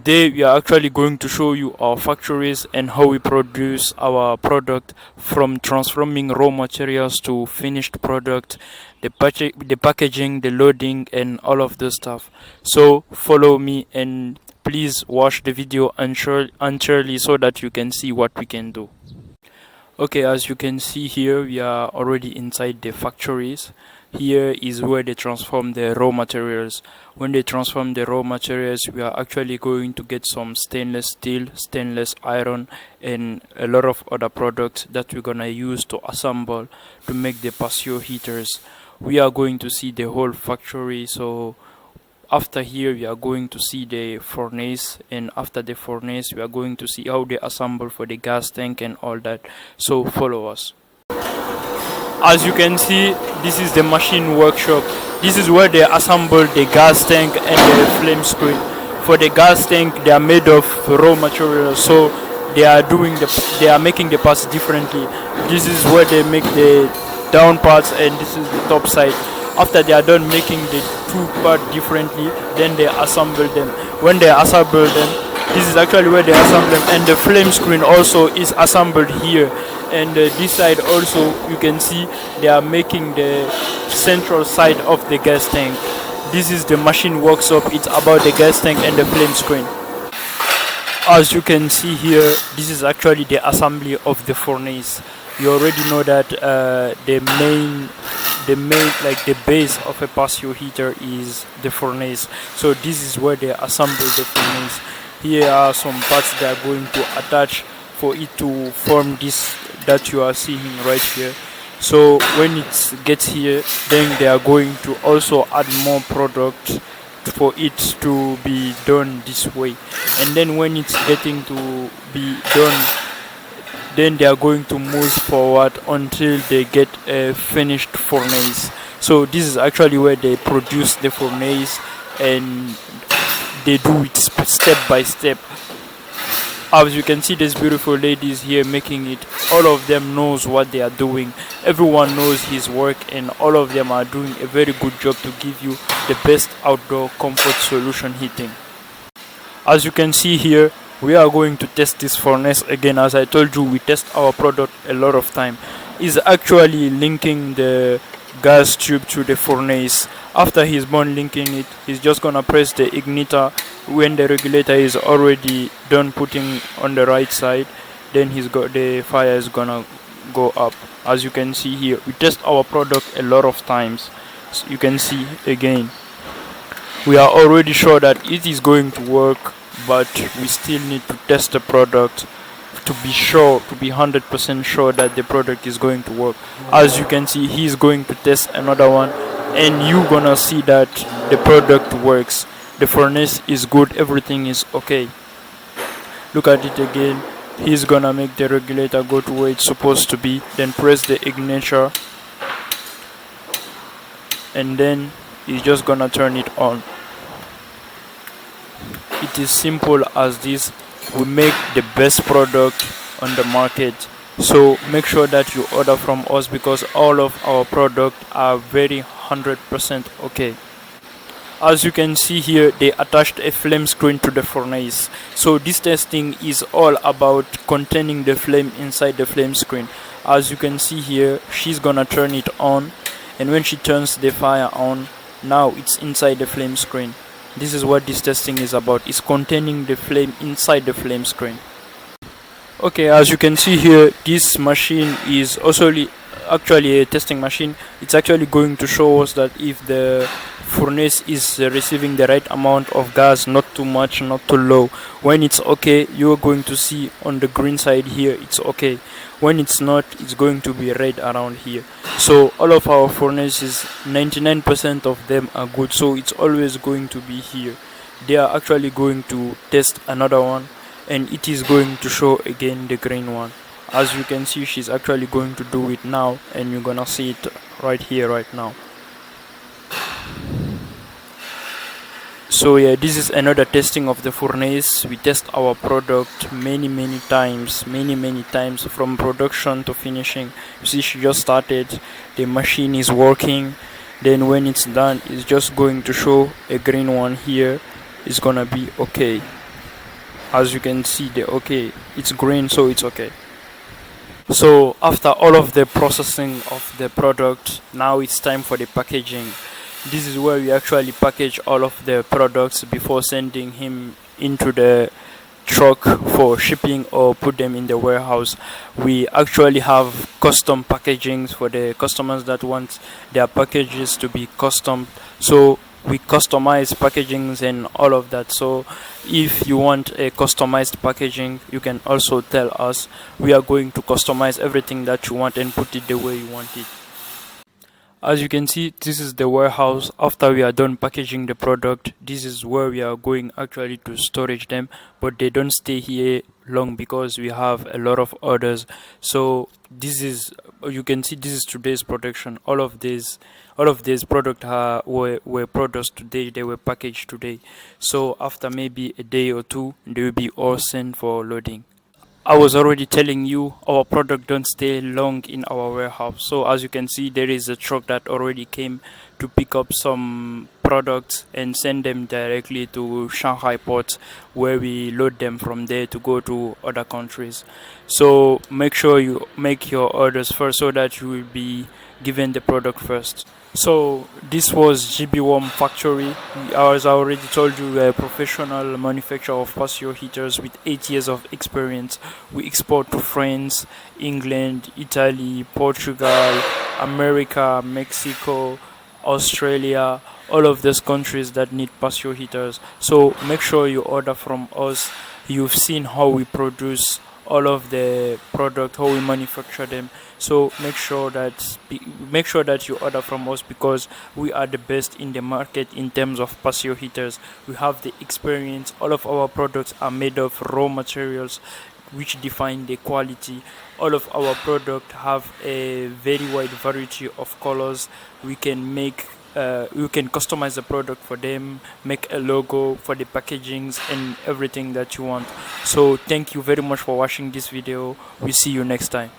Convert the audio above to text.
Today we are actually going to show you our factories and how we produce our product, from transforming raw materials to finished product, the packaging, the loading, and all of the stuff. So follow me and please watch the video entirely so that you can see what we can do. Okay, as you can see here, we are already inside the factories. Here is where they transform the raw materials. When they transform the raw materials, we are actually going to get some stainless steel, stainless iron, and a lot of other products that we're gonna use to assemble to make the Patio heaters. We are going to see the whole factory. So after here we are going to see the furnace, and after the furnace we are going to see how they assemble for the gas tank and all that. So follow us. As you can see, this is the machine workshop. This is where they assemble the gas tank and the flame screen. For the gas tank, they are made of raw materials, so they are making the parts differently. This is where they make the down parts, and this is the top side. After they are done making the two parts differently, then they assemble them. When they assemble them, this is actually where they assemble them, and the flame screen also is assembled here. And this side also, you can see they are making the central side of the gas tank. This is the machine workshop. It's about the gas tank and the flame screen. As you can see here, this is actually the assembly of the furnace. You already know that the main like the base of a Patio heater is the furnace. So this is where they assemble the furnace. Here are some parts they are going to attach for it to form this that you are seeing right here. So when it gets here, then they are going to also add more product for it to be done this way. And then when it's getting to be done, then they are going to move forward until they get a finished furnace. So this is actually where they produce the furnace, and they do it step by step. As you can see, these beautiful ladies here making it. All of them knows what they are doing. Everyone knows his work, and all of them are doing a very good job to give you the best outdoor comfort solution heating. As you can see here, we are going to test this furnace again. As I told you, we test our product a lot of time. Is actually linking the gas tube to the furnace. After he's done linking it, he's just gonna press the igniter. When the regulator is already done putting on the right side, then the fire is gonna go up. As you can see here, we test our product a lot of times. So you can see again, we are already sure that it is going to work, but we still need to test the product to be sure, to be 100% sure that the product is going to work. As you can see, he's going to test another one, and you're gonna see that the product works. The furnace is good, everything is okay. Look at it again. He's gonna make the regulator go to where it's supposed to be, then press the igniter, and then he's just gonna turn it on. It is simple as this. We make the best product on the market, so make sure that you order from us, because all of our products are very 100% okay. As you can see here, they attached a flame screen to the furnace. So this testing is all about containing the flame inside the flame screen. As you can see here, she's gonna turn it on, and when she turns the fire on, now it's inside the flame screen. This is what this testing is about. It's containing the flame inside the flame screen. Okay, as you can see here, this machine is also actually a testing machine. It's actually going to show us that if the furnace is receiving the right amount of gas, not too much, not too low. When it's okay, you're going to see on the green side here, it's okay. When it's not, it's going to be red around here. So all of our furnaces, 99% of them are good, so it's always going to be here. They are actually going to test another one, and it is going to show again the green one. As you can see, she's actually going to do it now, and you're gonna see it right here right now. So yeah, this is another testing of the furnace. We test our product many times from production to finishing. You see, she just started, the machine is working, then when it's done, it's just going to show a green one here. It's gonna be okay. As you can see, the okay, it's green, so it's okay. So after all of the processing of the product, now it's time for the packaging. This is where we actually package all of the products before sending him into the truck for shipping or put them in the warehouse. We actually have custom packagings for the customers that want their packages to be custom. So we customize packagings and all of that. So if you want a customized packaging, you can also tell us. We are going to customize everything that you want and put it the way you want it. As you can see, this is the warehouse. After we are done packaging the product, this is where we are going actually to storage them, but they don't stay here long because we have a lot of orders. So this is, you can see, this is today's production. All of these product were produced today, they were packaged today. So after maybe a day or two, they will be all sent for loading. I was already telling you our product don't stay long in our warehouse. So as you can see, there is a truck that already came to pick up some products and send them directly to Shanghai port, where we load them from there to go to other countries. So make sure you make your orders first so that you will be given the product first. So this was GB Warm Factory. As I already told you, we're a professional manufacturer of Patio heaters with 8 years of experience. We export to France, England, Italy, Portugal, America, Mexico, Australia, all of those countries that need Patio heaters. So make sure you order from us. You've seen how we produce all of the product, how we manufacture them. So make sure that you order from us, because we are the best in the market in terms of Patio heaters. We have the experience. All of our products are made of raw materials which define the quality. All of our products have a very wide variety of colors. We can make you can customize the product for them, make a logo for the packagings and everything that you want. So thank you very much for watching this video. We see you next time.